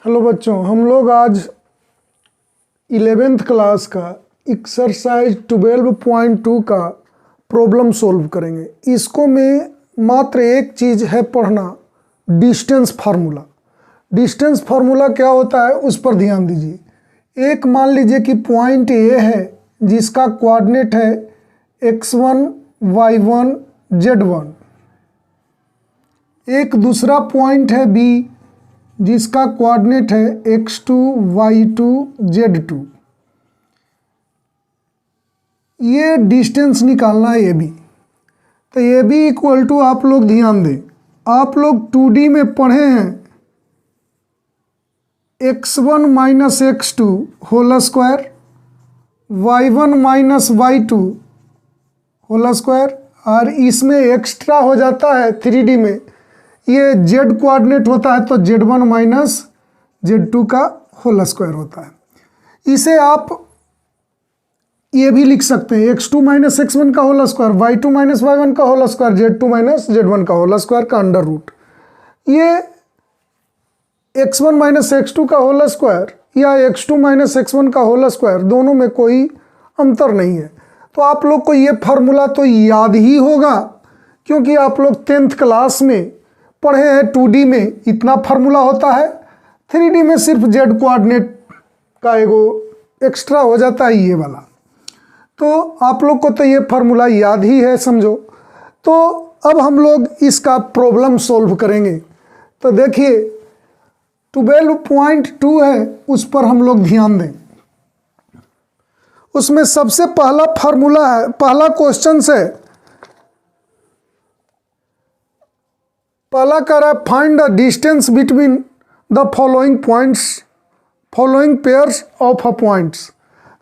Hello बच्चों, हम लोग आज 11th क्लास का एक्सरसाइज 12.2 का प्रॉब्लम सॉल्व करेंगे। इसको में मात्र एक चीज़ है पढ़ना, डिस्टेंस फार्मूला। डिस्टेंस फार्मूला क्या होता है उस पर ध्यान दीजिए। एक मान लीजिए कि पॉइंट ए है जिसका कोऑर्डिनेट है x1 y1 z1। एक दूसरा पॉइंट है बी जिसका कोऑर्डिनेट है x2 y2 z2। ये डिस्टेंस निकालना है ए बी। तो ए बी इक्वल टू, आप लोग ध्यान दें, आप लोग 2D में पढ़े हैं x1 minus x2 whole square, y1 minus y2 whole square, और इसमें एक्स्ट्रा हो जाता है 3D में, ये z कोऑर्डिनेट होता है तो z1 माइनस z2 का होल स्क्वायर होता है। इसे आप ये भी लिख सकते हैं x2 माइनस x1 का whole square, y2 minus y1 का whole square, z2 minus z1 का होल स्क्वायर का अंडर रूट। ये x1 माइनस x2 का होल स्क्वायर या x2 माइनस x1 का होल स्क्वायर, दोनों में कोई अंतर नहीं है। तो आप लोग को ये फार्मूला तो याद ही होगा, क्योंकि आप लोग 10th क्लास में पढ़े हैं 2D में इतना फार्मूला होता है, 3D में सिर्फ z कोऑर्डिनेट का एगो एक्स्ट्रा हो जाता है ये वाला। तो आप लोग को तो ये फार्मूला याद ही है समझो। तो अब हम लोग इसका प्रॉब्लम सॉल्व करेंगे। तो देखिए 12.2 है, उस पर हम लोग ध्यान दें। उसमें सबसे पहला फार्मूला है, पहला क्वेश्चन है, पहला कह रहा है find the distance between the following points, following pairs of a points.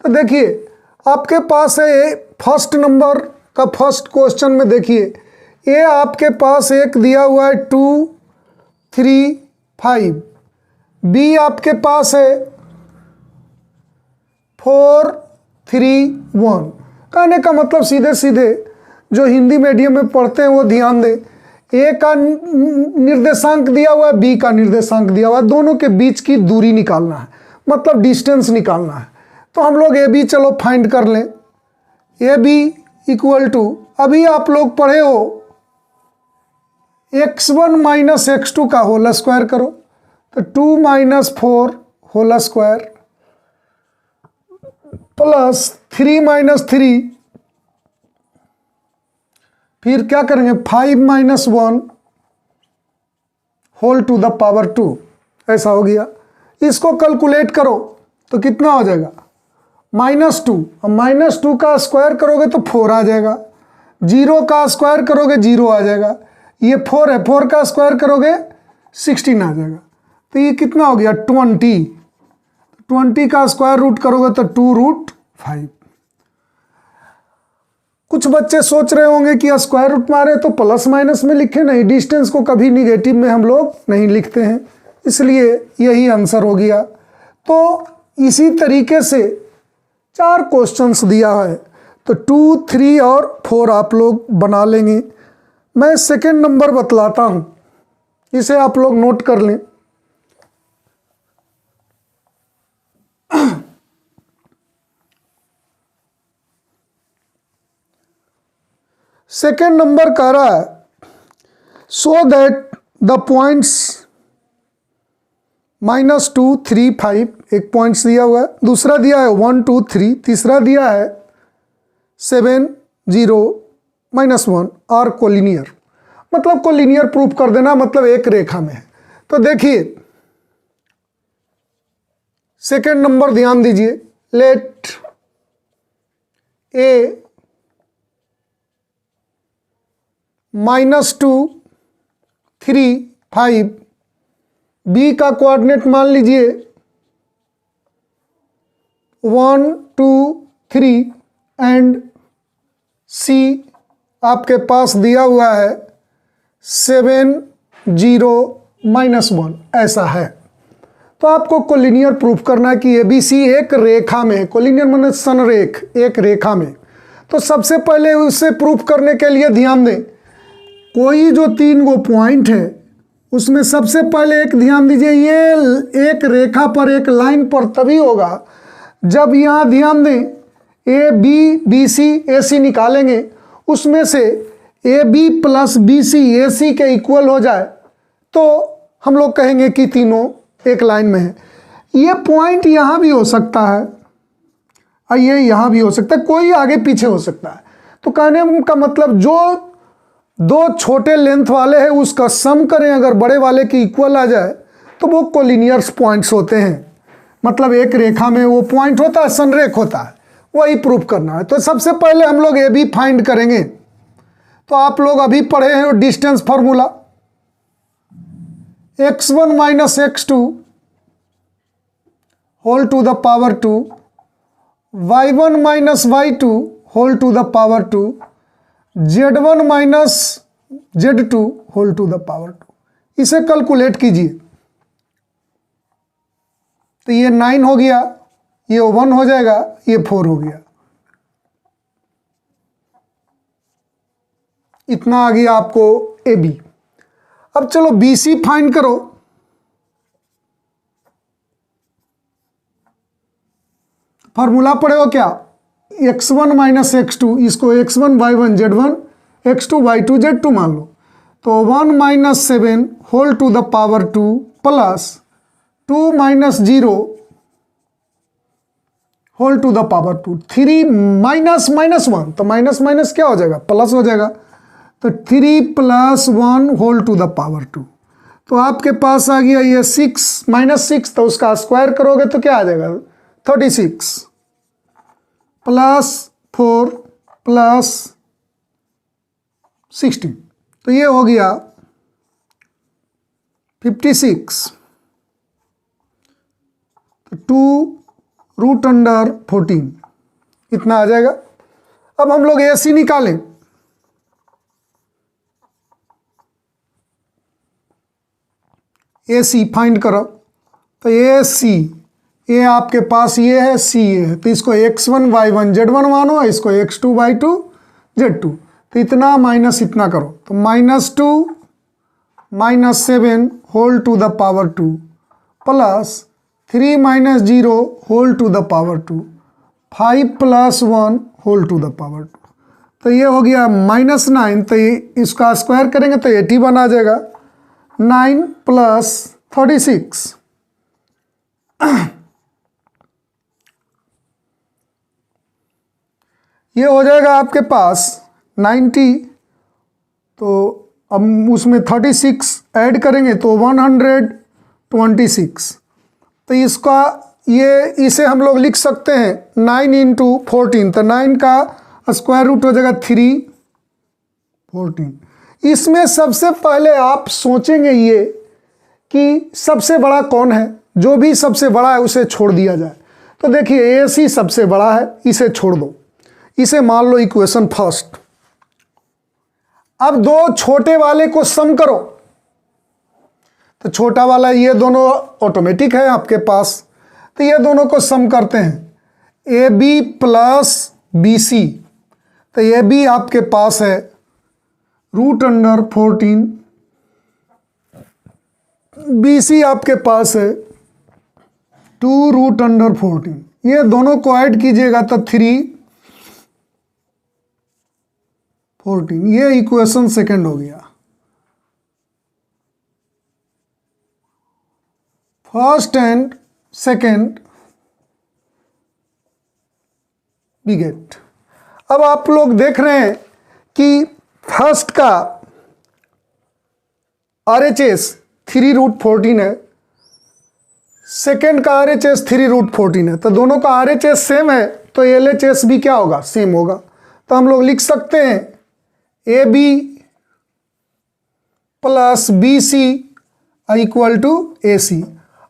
तो देखिए आपके पास है फर्स्ट नंबर का फर्स्ट क्वेश्चन में, देखिए ये आपके पास एक दिया हुआ है 2 3 5, बी आपके पास है 4 3 1। कहने का मतलब सीधे सीधे जो हिंदी मीडियम में पढ़ते हैं वो ध्यान दें, ए का निर्देशांक दिया हुआ है, बी का निर्देशांक दिया हुआ है, दोनों के बीच की दूरी निकालना है, मतलब डिस्टेंस निकालना है। तो हम लोग ए बी चलो फाइंड कर लें। ए बी इक्वल टू, अभी आप लोग पढ़े हो x1 माइनस x2 का होल स्क्वायर करो, तो 2 minus 4 whole square plus 3 minus 3, फिर क्या करेंगे 5 minus 1 whole to the power 2, ऐसा हो गया। इसको कैलकुलेट करो तो कितना हो जाएगा -2। अब -2 का स्क्वायर करोगे तो 4 आ जाएगा, 0 का स्क्वायर करोगे 0 आ जाएगा, ये 4 है, 4 का स्क्वायर करोगे 16 आ जाएगा। तो ये कितना हो गया 20, 20 का स्क्वायर रूट करोगे तो 2√5। कुछ बच्चे सोच रहे होंगे कि स्क्वायर रूट मारे तो प्लस माइनस में लिखे, नहीं, डिस्टेंस को कभी निगेटिव में हम लोग नहीं लिखते हैं, इसलिए यही आंसर हो गया। तो इसी तरीके से 4 क्वेश्चंस दिया है, तो 2 3 और 4 आप लोग बना लेंगे। मैं सेकंड नंबर बतलाता हूं, इसे आप लोग नोट कर लें। सेकेंड नंबर कह रहा है सो दैट द पॉइंट्स -2 3 5, एक पॉइंट्स दिया हुआ है, दूसरा दिया है 1 2 3, तीसरा दिया है 7 0 -1 और कोलिनियर, मतलब कोलिनियर प्रूफ कर देना, मतलब एक रेखा में है। तो देखिए सेकेंड नंबर ध्यान दीजिए, लेट ए -2 3 5, बी का कोऑर्डिनेट मान लीजिए 1 2 3 एंड सी आपके पास दिया हुआ है 7 0 -1, ऐसा है। तो आपको कोलिनियर प्रूफ करना है कि ए बी सी एक रेखा में है, कोलिनियर माने संरेख, एक रेखा में। तो सबसे पहले उसे प्रूफ करने के लिए ध्यान दें, कोई जो 3 गो पॉइंट है उसमें सबसे पहले एक ध्यान दीजिए, ये एक रेखा पर एक लाइन पर तभी होगा जब यहाँ ध्यान दें A B B C A सी निकालेंगे, उसमें से A B plus B C A C के इक्वल हो जाए तो हम लोग कहेंगे कि तीनों एक लाइन में है। ये पॉइंट यहाँ भी हो सकता है और ये यहाँ भी हो सकता है, कोई आगे पीछे हो सकता है। तो कहने का मतलब जो दो छोटे लेंथ वाले हैं उसका सम करें, अगर बड़े वाले की इक्वल आ जाए तो वो कोलिनियर्स पॉइंट्स होते हैं। मतलब एक रेखा में वो पॉइंट होता है, संरेख होता है, वही प्रूफ करना है। तो सबसे पहले हम लोग ए बी फाइंड करेंगे। तो आप लोग अभी पढ़े हैं distance formula, x1 minus x2 whole to the power 2, y1 minus y2 whole to the power 2, z1 minus z2 whole to the power 2। इसे कैलकुलेट कीजिए तो ये 9 हो गया, ये 1 हो जाएगा, ये 4 हो गया। इतना आ गया आपको ए बी। अब चलो बी सी फाइंड करो। फॉर्मूला पढ़े हो क्या, x1 माइनस x2, इसको x1 y1 z1 x2 y2 z2 मान लो। तो 1 minus 7 whole to the power 2 plus 2 minus 0 whole to the power 2, 3 minus minus 1, तो माइनस माइनस क्या हो जाएगा, प्लस हो जाएगा। तो 3 plus 1 whole to the power 2। तो आपके पास आ गया ये 6 माइनस 6, तो उसका स्क्वायर करोगे तो क्या आ जाएगा 36 प्लस 4 प्लस 16, तो ये हो गया 56। तो 2 रूट अंडर 14 इतना आ जाएगा। अब हम लोग ए सी निकालें। ए सी फाइंड करो। तो ए सी, ये आपके पास ये है, सी ये है, तो इसको x1 y1 z1 मानो, इसको x2 y2 z2। तो इतना माइनस इतना करो, तो -2 minus 7 whole to the power 2 plus 3 minus 0 whole to the power 2, 5 plus 1 whole to the power 2। तो ये हो गया -9, तो ये इसका स्क्वायर करेंगे तो 81 आ जाएगा। 9 प्लस 36 ये हो जाएगा आपके पास 90। तो अब उसमें 36 ऐड करेंगे तो 126। तो इसका ये इसे हम लोग लिख सकते हैं 9 इंटू 14, तो 9 का स्क्वायर रूट हो जाएगा 3 14। इसमें सबसे पहले आप सोचेंगे ये कि सबसे बड़ा कौन है, जो भी सबसे बड़ा है उसे छोड़ दिया जाए। तो देखिए ए सी सबसे बड़ा है, इसे छोड़ दो, इसे मान लो इक्वेशन फर्स्ट। अब दो छोटे वाले को सम करो, तो छोटा वाला ये दोनों ऑटोमेटिक है आपके पास, तो ये दोनों को सम करते हैं, A B plus B C. तो ए बी आपके पास है रूट अंडर 14, बी सी आपके पास है 2 रूट अंडर 14। ये दोनों को ऐड कीजिएगा तो 3 14। ये इक्वेशन सेकंड हो गया। First and second we get. अब आप लोग देख रहे हैं कि फर्स्ट का RHS 3 रूट 14 है, सेकेंड का RHS 3 रूट 14 है, तो दोनों का RHS सेम है तो LHS भी क्या होगा, सेम होगा। तो हम लोग लिख सकते हैं AB plus BC equal to AC।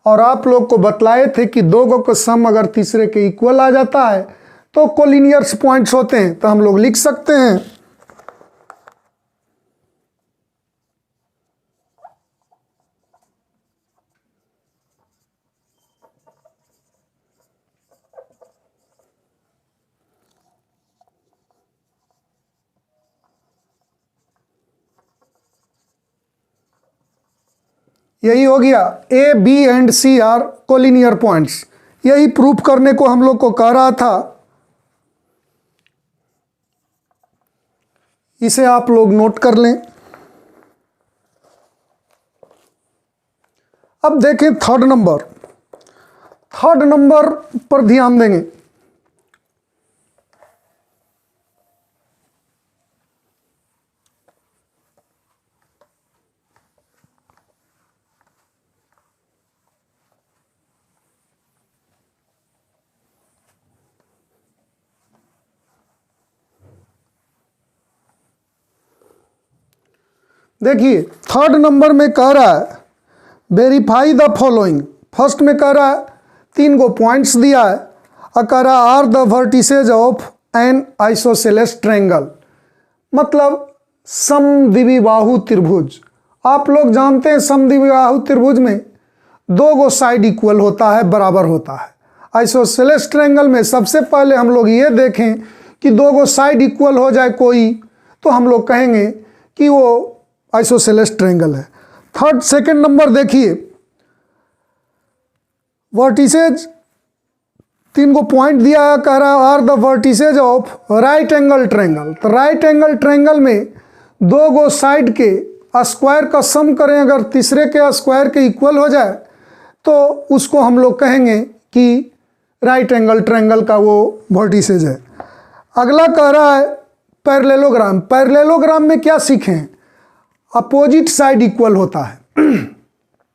और आप लोग को बतलाए थे कि दो गो का सम अगर तीसरे के इक्वल आ जाता है तो कोलिनियर्स पॉइंट्स होते हैं। तो हम लोग लिख सकते हैं यही हो गया A B and C are collinear points. यही प्रूफ करने को हम लोग को कह रहा था। इसे आप लोग नोट कर लें। अब देखें थर्ड नंबर पर ध्यान देंगे। देखिए थर्ड नंबर में कह रहा है वेरीफाई द फॉलोइंग। फर्स्ट में कह रहा है 3 गो पॉइंट्स दिया है और कह रहा are the vertices of an isosceles triangle, मतलब समद्विबाहु त्रिभुज। आप लोग जानते हैं समद्विबाहु त्रिभुज में 2 गो साइड इक्वल होता है, बराबर होता है। आइसोसेलेस ट्रायंगल में सबसे पहले हम लोग ये देखें कि 2 गो साइड इक्वल हो जाए कोई, तो हम लोग कहेंगे कि वो आइसोसेलेस ट्रायंगल है। सेकंड नंबर देखिए, वर्टिसेज 3 गो पॉइंट दिया है, कह रहा है are the vertices of right angle triangle. तो राइट एंगल ट्रायंगल में 2 गो साइड के स्क्वायर का सम करें, अगर तीसरे के स्क्वायर के इक्वल हो जाए तो उसको हम लोग कहेंगे कि राइट एंगल ट्रायंगल का वो वर्टिसेज है। अगला कह रहा है पैरेललोग्राम। पैरेललोग्राम में क्या सीखें? अपोजिट साइड इक्वल होता है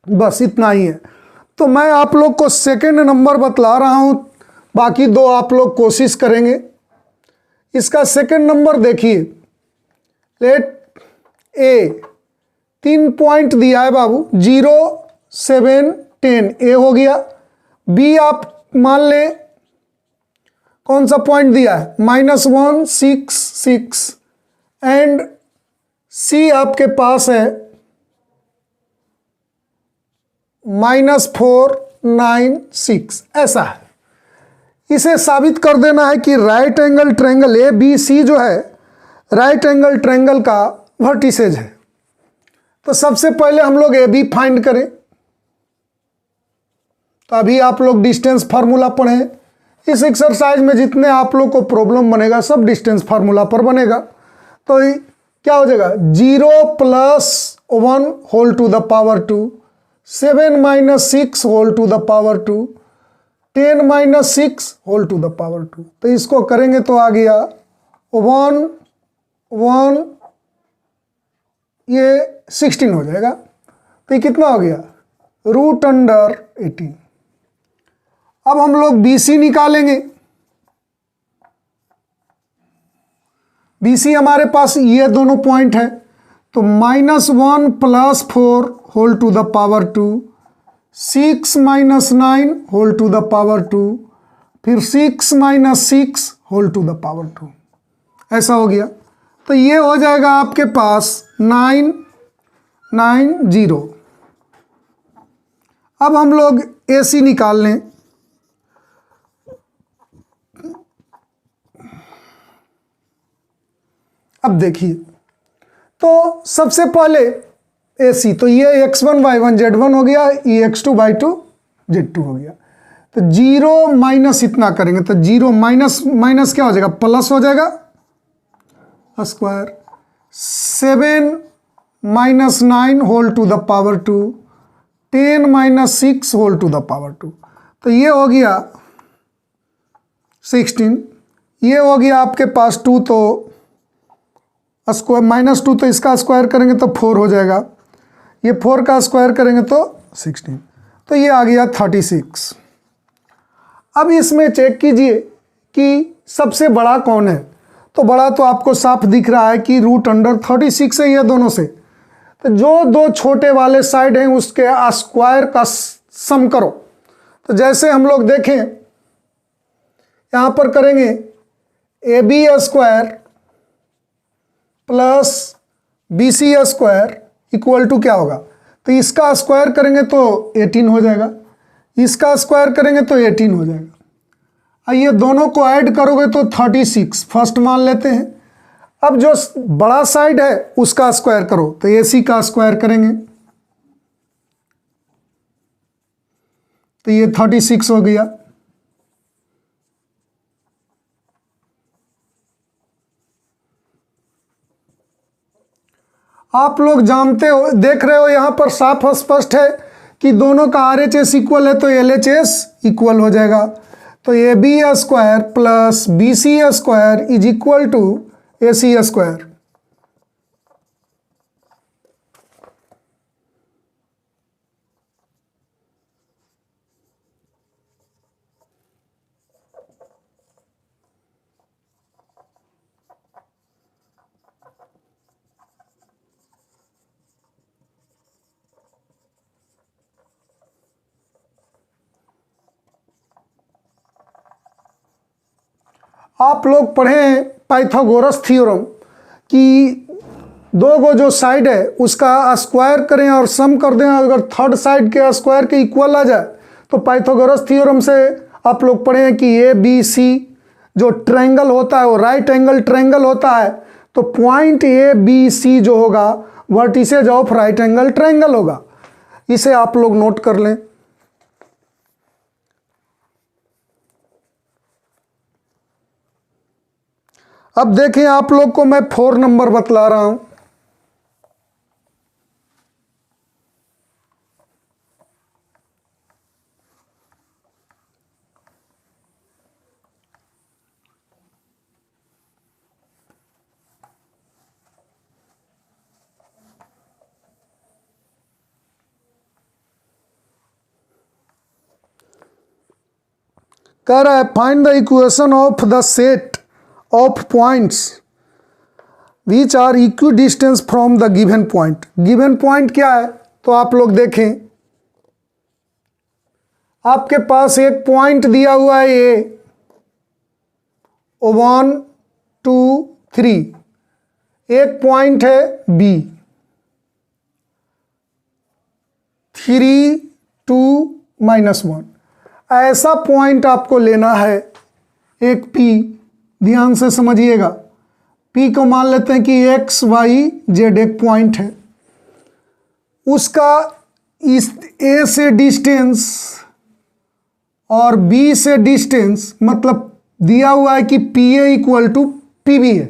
बस इतना ही है। तो मैं आप लोग को सेकंड नंबर बतला रहा हूँ, बाकी 2 आप लोग कोशिश करेंगे। इसका सेकंड नंबर देखिए, लेट ए 3 पॉइंट दिया है बाबू, 0 7 10 ए हो गया। बी आप मान ले कौन सा पॉइंट दिया है, -1 6 6 एंड सी आपके पास है -4 9 6। ऐसा है। इसे साबित कर देना है कि right angle triangle A B C जो है राइट एंगल ट्रायंगल का वर्टिसेज है। तो सबसे पहले हम लोग ए बी फाइंड करें। तो अभी आप लोग डिस्टेंस फार्मूला पढ़ें। इस एक्सरसाइज में जितने आप लोग को प्रॉब्लम बनेगा सब डिस्टेंस फार्मूला पर बनेगा। तो क्या हो जाएगा, 0 + 1 whole to the power 2, 7 - 6 whole to the power 2, 10 - 6 whole to the power 2। तो इसको करेंगे तो आ गया 1 1, ये 16 हो जाएगा। तो ये कितना हो गया, √18। अब हम लोग BC निकालेंगे। BC हमारे पास ये दोनों पॉइंट है, तो -1 + 4 whole to the power 2, 6 - 9 whole to the power 2, फिर 6 - 6 होल टू द पावर 2। ऐसा हो गया। तो ये हो जाएगा आपके पास 9 9 0। अब हम लोग AC निकाल लें। अब देखिए, तो सबसे पहले AC, तो ये x1 y1 z1 हो गया, ये x2 y2 z2 हो गया। तो 0 माइनस इतना करेंगे तो 0 माइनस क्या हो जाएगा, प्लस हो जाएगा square. 7 - 9 whole to the power 2, 10 - 6 whole to the power 2। तो ये हो गया 16। ये हो गया आपके पास 2, तो स्क्वायर -2, तो इसका स्क्वायर करेंगे तो 4 हो जाएगा। ये 4 का स्क्वायर करेंगे तो 16। तो ये आ गया 36। अब इसमें चेक कीजिए कि सबसे बड़ा कौन है। तो बड़ा तो आपको साफ दिख रहा है कि √36 है ये दोनों से। तो जो 2 छोटे वाले साइड हैं उसके स्क्वायर का सम करो। तो जैसे हम लोग देखें यहाँ पर करेंगे AB square plus BC square equal to क्या होगा, तो इसका स्क्वायर करेंगे तो 18 हो जाएगा, इसका स्क्वायर करेंगे तो 18 हो जाएगा। ये दोनों को ऐड करोगे तो 36 फर्स्ट मान लेते हैं। अब जो बड़ा साइड है उसका स्क्वायर करो, तो AC का स्क्वायर करेंगे तो ये 36 हो गया। आप लोग जानते हो, देख रहे हो यहाँ पर साफ स्पष्ट है कि दोनों का RHS इक्वल है तो LHS इक्वल हो जाएगा। तो AB square plus BC square is equal to AC square. आप लोग पढ़े हैं पाइथागोरस थ्योरम कि दो गो जो साइड है उसका स्क्वायर करें और सम कर दें, अगर थर्ड साइड के स्क्वायर के इक्वल आ जाए तो पाइथागोरस थ्योरम से आप लोग पढ़े हैं कि ABC जो ट्रायंगल होता है वो राइट एंगल ट्रायंगल होता है, तो पॉइंट ABC जो होगा vertices of right angle triangle होगा। इसे आप लोग नोट कर लें। अब देखें, आप लोग को मैं 4 नंबर बतला रहा हूं। कह रहा है find the equation of the set of points which are equidistance from the given point. Given point क्या है तो आप लोग देखें, आपके पास एक पॉइंट दिया हुआ है A 1 2 3, एक पॉइंट है B 3 2 -1। ऐसा पॉइंट आपको लेना है एक P, ध्यान से समझिएगा। P को मान लेते हैं कि X Y Z एक पॉइंट है, उसका इस A से डिस्टेंस और B से डिस्टेंस मतलब दिया हुआ है कि PA इक्वल टू PB है।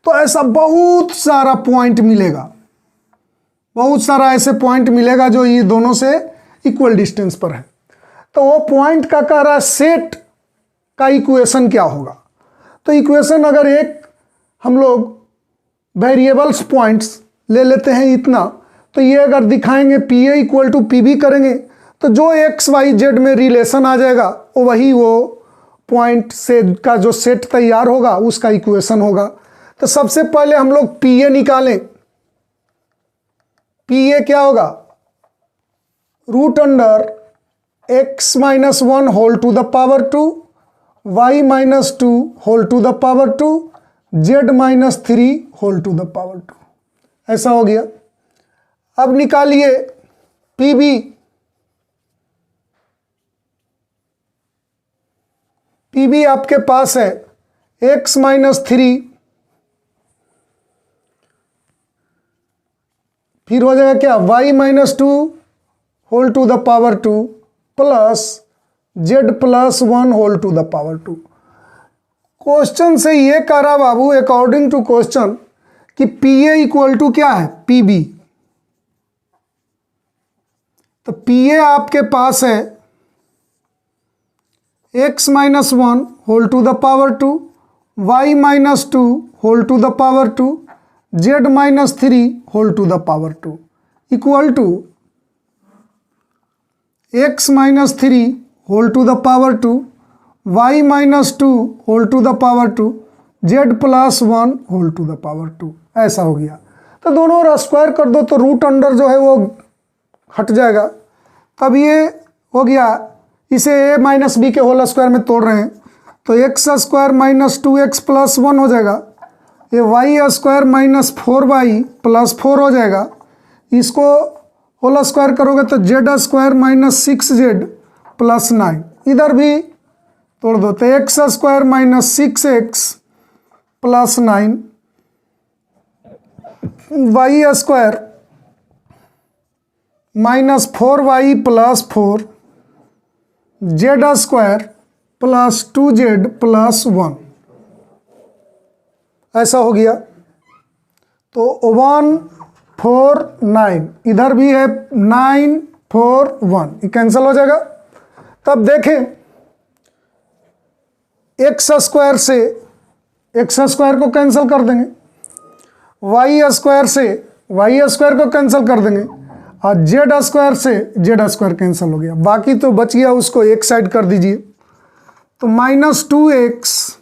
तो ऐसा बहुत सारा पॉइंट मिलेगा, बहुत सारा ऐसे पॉइंट मिलेगा जो ये दोनों से इक्वल डिस्टेंस पर है। तो वो पॉइंट का कह रहा है सेट का इक्वेशन क्या होगा। तो इक्वेशन अगर एक हम लोग वेरिएबल्स पॉइंट्स ले लेते हैं इतना, तो ये अगर दिखाएंगे PA इक्वल टू PB करेंगे तो जो X Y Z में रिलेशन आ जाएगा वही वो पॉइंट से का जो सेट तैयार होगा उसका इक्वेशन होगा। तो सबसे पहले हम लोग PA निकालें। PA क्या होगा, root under x minus 1 whole to the power 2, y minus 2 whole to the power 2, z minus 3 whole to the power 2। ऐसा हो गया। अब निकालिए PB। PB आपके पास है x माइनस 3, फिर हो जाएगा क्या y minus 2 whole to the power 2 plus z plus 1 whole to the power 2। Question से ये कह रहा बाबू, अकॉर्डिंग टू क्वेश्चन, कि PA इक्वल टू क्या है PB। तो PA आपके पास है x minus 1 whole to the power 2, y minus 2 whole to the power 2, z minus 3 whole to the power 2 equal to x minus 3 whole to the power 2, y minus 2 whole to the power 2, z plus 1 whole to the power 2। ऐसा हो गया। तो दोनों और square कर दो तो root under जो है वो हट जाएगा। तब ये हो गया। इसे a माइनस बी के होल स्क्वायर में तोड़ रहे हैं तो X square minus 2x plus 1 हो जाएगा। ये Y square minus 4y plus 4 हो जाएगा। इसको होल स्क्वायर करोगे तो Z square minus 6z plus 9, इधर भी तोड़ दो तो X square minus 6x plus 9, Y square minus 4y plus 4 Z square plus 2z plus 1, ऐसा हो गया। तो 1 4 9, इधर भी है 9 4 1, ये कैंसिल हो जाएगा। तब देखें एक्स स्क्वायर से एक्स स्क्वायर को कैंसिल कर देंगे, वाई स्क्वायर से वाई स्क्वायर को कैंसिल कर देंगे, और जेड स्क्वायर से जेड स्क्वायर कैंसिल हो गया। बाकी तो बच गया, उसको एक साइड कर दीजिए। तो -2x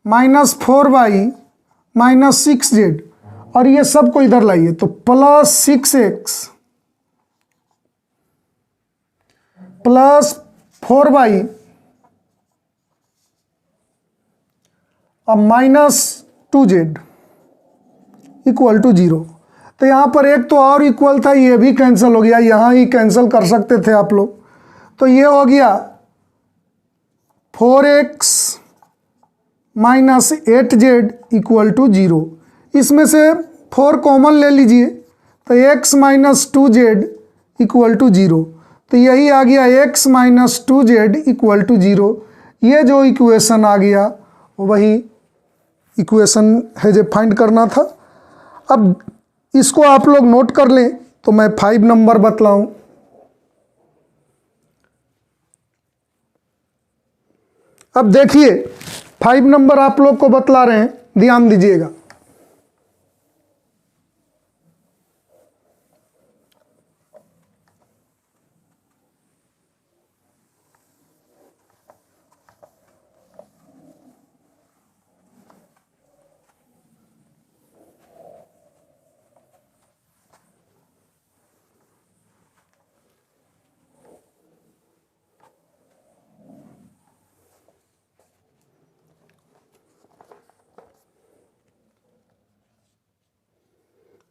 -4y -6z, और ये सब को इधर लाइए तो +6x +4y और -2z इक्वल टू 0। तो यहाँ पर एक तो और इक्वल था, ये भी कैंसिल हो गया, यहाँ ही कैंसिल कर सकते थे आप लोग। तो ये हो गया 4x -8z इक्वल टू 0। इसमें से 4 कॉमन ले लीजिए, तो x -2z इक्वल टू 0। तो यही आ गया x -2z इक्वल टू 0। ये जो इक्वेशन आ गया वही इक्वेशन है जो फाइंड करना था। अब इसको आप लोग नोट कर लें, तो मैं 5 नंबर बतलाऊं। अब देखिए 5 नंबर आप लोग को बतला रहे हैं, ध्यान दीजिएगा।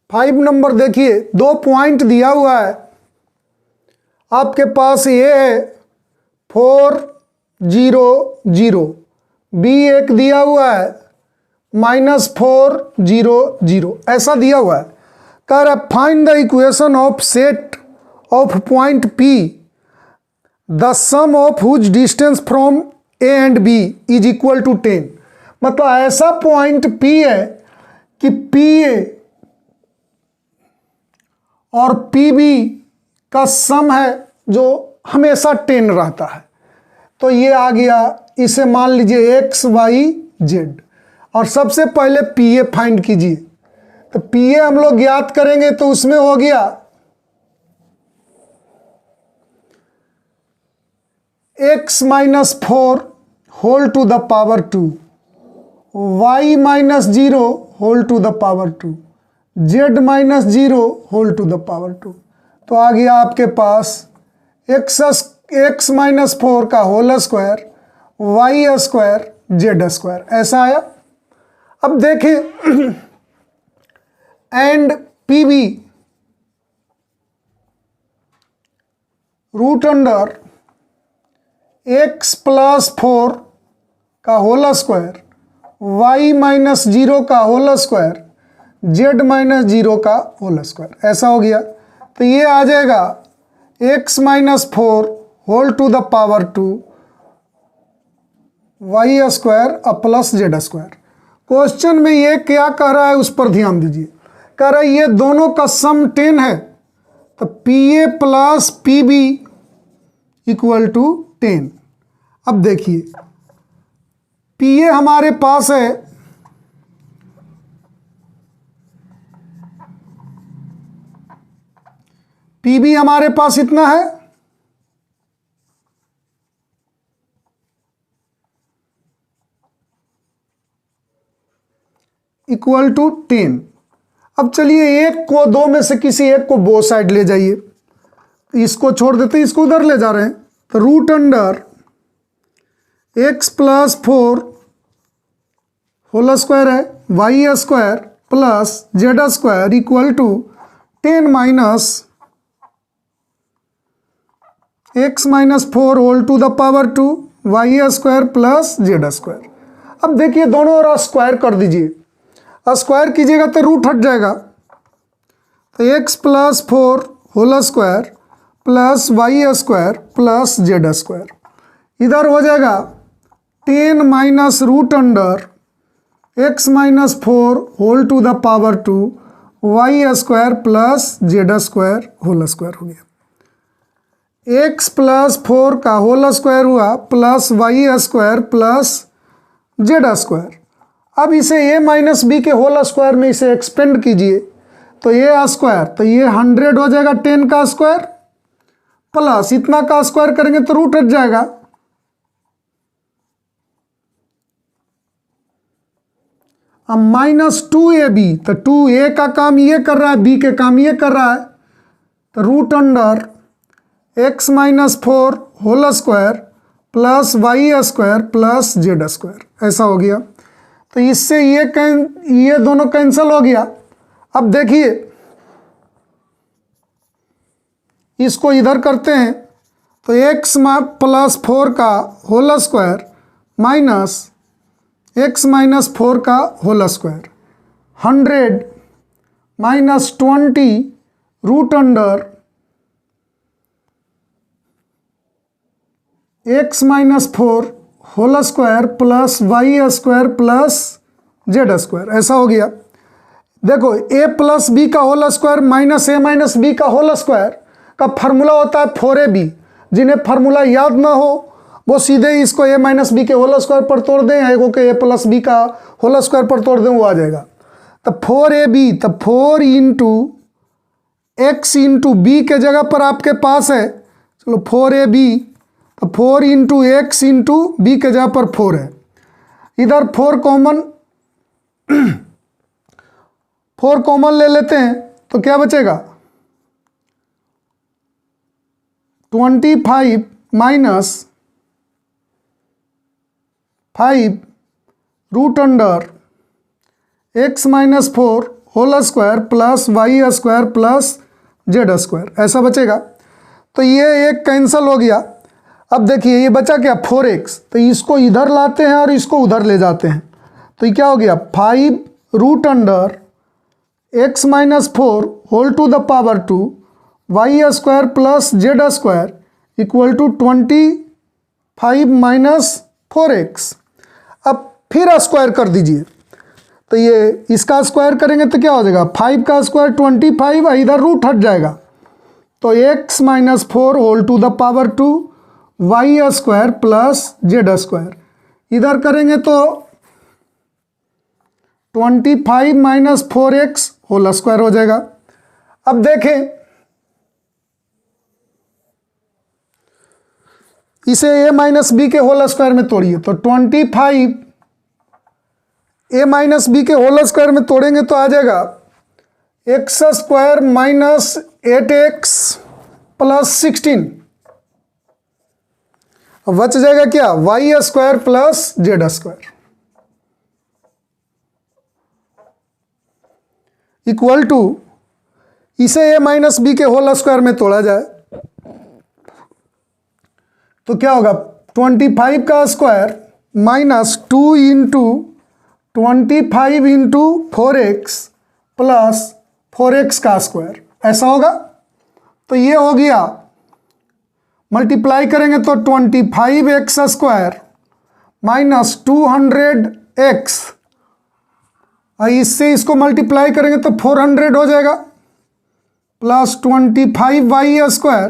फाइव नंबर देखिए, 2 पॉइंट दिया हुआ है आपके पास। ये है 4 0 0, बी एक दिया हुआ है -4 0 0, ऐसा दिया हुआ है। कह रहा है find the equation of set of points P the sum of whose distance from A and B is equal to 10। मतलब ऐसा पॉइंट पी है कि पी ए और पी बी का सम है जो हमेशा 10 रहता है। तो ये आ गया, इसे मान लीजिए एक्स वाई जेड, और सबसे पहले पी ए फाइंड कीजिए। तो पी ए हम लोग ज्ञात करेंगे, तो उसमें हो गया x -4 whole to the power 2, y -0 whole to the power 2, z -0 whole to the power 2। तो आ गया आपके पास x -4 का whole square, y square, z square, ऐसा आया। अब देखें and P B root under x +4 का होल स्क्वायर, y -0 का होल स्क्वायर, z -0 का होल स्क्वायर, ऐसा हो गया। तो ये आ जाएगा x -4 whole to the power 2 y square plus z square. Question में ये क्या कह रहा है उस पर ध्यान दीजिए। कह रहा है ये दोनों का सम 10 है, तो P A plus P B equal to 10। अब देखिए पी ए हमारे पास है पी बी हमारे पास इतना है, इक्वल टू 10। अब चलिए एक को, दो में से किसी एक को बोथ साइड ले जाइए। इसको छोड़ देते हैं, इसको उधर ले जा रहे हैं। तो root under x +4 whole square है, y square plus z square equal to 10 minus x -4 whole to the power 2 y square plus z square. अब देखिए दोनों ओर स्क्वायर कर दीजिए, स्क्वायर कीजिएगा तो रूट हट जाएगा। तो x +4 whole square plus y square plus z square. इधर हो जाएगा 10 minus root under x minus 4 whole to the power 2 y square plus z square whole square हो गया। x प्लस 4 का होल स्क्वायर हुआ plus y square plus z square. अब इसे a minus b के होल स्क्वायर में इसे expand कीजिए तो a स्क्वायर, तो ये 100 हो जाएगा 10 का स्क्वायर प्लस इतना का स्क्वायर करेंगे तो रूट हट जाएगा, अब माइनस 2ab, तो 2a का काम ये कर रहा है, b के काम ये कर रहा है, तो root under x minus 4 whole square plus y square plus z square, ऐसा हो गया। तो इससे ये दोनों कैंसिल हो गया। अब देखिए इसको इधर करते हैं तो x प्लस 4 का whole square minus x minus 4 का whole square 100 minus 20 root under x minus 4 whole square plus y square plus z square, ऐसा हो गया। देखो a प्लस बी का whole square minus a minus b का whole square का formula होता है 4ab। जिन्हें फार्मूला याद ना हो वो सीधे इसको a माइनस बी के होल स्क्वायर पर तोड़ दें, एगो के a प्लस बी का होल स्क्वायर पर तोड़ दें, वो आ जाएगा। तो 4ab, तो 4 इंटू एक्स इंटू बी के जगह पर आपके पास है, चलो 4ab, तो 4 इंटू एक्स इंटू बी के जगह पर 4 है। इधर 4 कॉमन ले लेते हैं तो क्या बचेगा 25 minus 5 root under x minus 4 whole square plus y square plus z square, ऐसा बचेगा। तो ये एक कैंसिल हो गया। अब देखिए ये बचा क्या 4x, तो इसको इधर लाते हैं और इसको उधर ले जाते हैं तो ये क्या हो गया 5 root under x minus 4 whole to the power 2 y square plus z square equal to 25 minus 4x। अब फिर स्क्वायर कर दीजिए तो ये इसका स्क्वायर करेंगे तो क्या हो जाएगा 5 का स्क्वायर 25, इधर रूट हट जाएगा तो x minus 4 whole to the power 2 y square plus z square. इधर करेंगे तो 25 माइनस 4x होल स्क्वायर हो जाएगा। अब देखें इसे a माइनस बी के होल स्क्वायर में तोड़िए तो 25 a माइनस बी के होल स्क्वायर में तोड़ेंगे तो आ जाएगा x square minus 8x plus 16, बच जाएगा क्या y square plus z square equal to, इसे a माइनस बी के होल स्क्वायर में तोड़ा जाए तो क्या होगा 25 का square minus 2 into 25 into 4x plus 4x का स्क्वायर, ऐसा होगा। तो ये हो गया, मल्टीप्लाई करेंगे तो 25x स्क्वायर माइनस 200x, और इससे इसको मल्टीप्लाई करेंगे तो 400 हो जाएगा plus 25 y square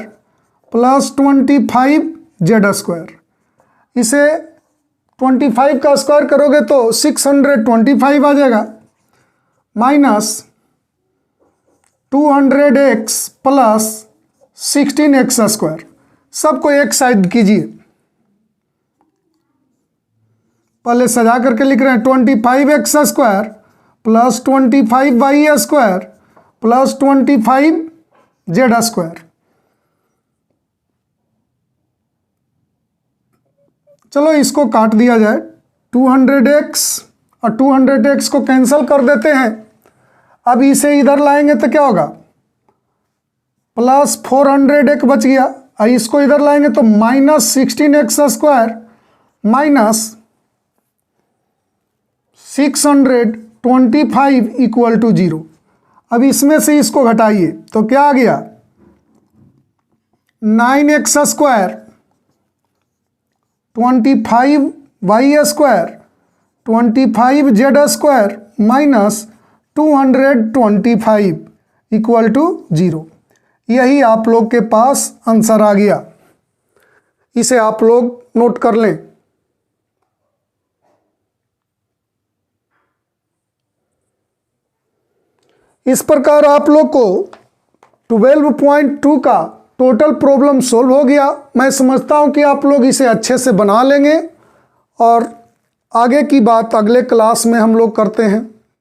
plus 25 z square. इसे 25 का स्क्वायर करोगे तो 625 आ जाएगा minus 200x plus 16x square. सबको एक साइड कीजिए, पहले सजा करके लिख रहे हैं 25x square plus 25 y square plus 25 z square. चलो इसको काट दिया जाए, 200x और 200x को कैंसिल कर देते हैं। अब इसे इधर लाएंगे तो क्या होगा प्लस 400x बच गया, और इसको इधर लाएंगे तो minus 16x square minus 625 equal to 0। अब इसमें से इसको घटाइए तो क्या आ गया 9x square 25y square 25z square minus 225 equal to 0। यही आप लोग के पास आंसर आ गया। इसे आप लोग नोट कर लें। इस प्रकार आप लोग को 12.2 का टोटल प्रॉब्लम सॉल्व हो गया। मैं समझता हूं कि आप लोग इसे अच्छे से बना लेंगे और आगे की बात अगले क्लास में हम लोग करते हैं।